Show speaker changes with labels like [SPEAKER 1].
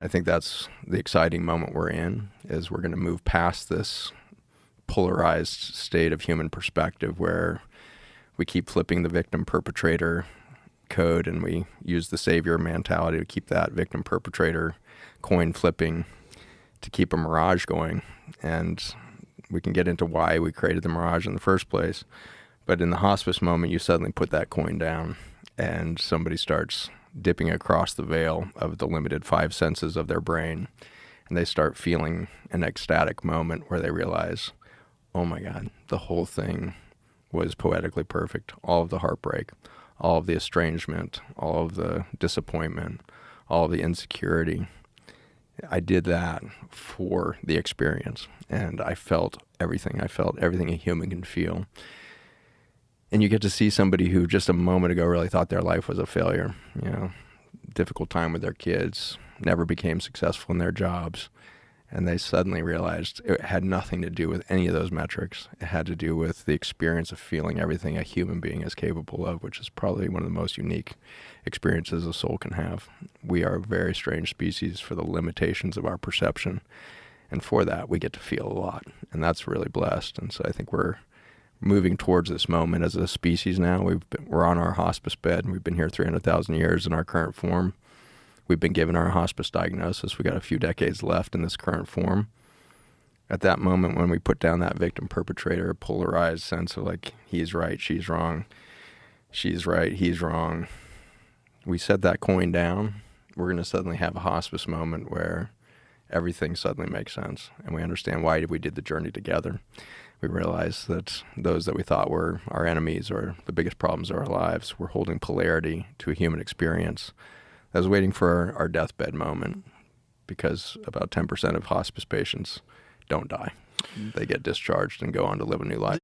[SPEAKER 1] I think that's the exciting moment we're in, is we're going to move past this polarized state of human perspective where we keep flipping the victim-perpetrator code and we use the savior mentality to keep that victim-perpetrator coin flipping to keep a mirage going. And we can get into why we created the mirage in the first place. But in the hospice moment, you suddenly put that coin down and somebody starts dipping across the veil of the limited five senses of their brain. And they start feeling an ecstatic moment where they realize, oh my God, the whole thing was poetically perfect. All of the heartbreak, all of the estrangement, all of the disappointment, all of the insecurity. I did that for the experience, and I felt everything. I felt everything a human can feel. And you get to see somebody who just a moment ago really thought their life was a failure, difficult time with their kids, never became successful in their jobs. And they suddenly realized it had nothing to do with any of those metrics. It had to do with the experience of feeling everything a human being is capable of, which is probably one of the most unique experiences a soul can have. We are a very strange species for the limitations of our perception. And for that, we get to feel a lot. And that's really blessed. And so I think we're moving towards this moment as a species now. We're on our hospice bed, and we've been here 300,000 years in our current form. We've been given our hospice diagnosis. We got a few decades left in this current form. At that moment when we put down that victim-perpetrator polarized sense of like, he's right, she's wrong, she's right, he's wrong, we set that coin down, we're going to suddenly have a hospice moment where everything suddenly makes sense. And we understand why we did the journey together. We realize that those that we thought were our enemies or the biggest problems of our lives were holding polarity to a human experience. I was waiting for our deathbed moment, because about 10% of hospice patients don't die. They get discharged and go on to live a new life.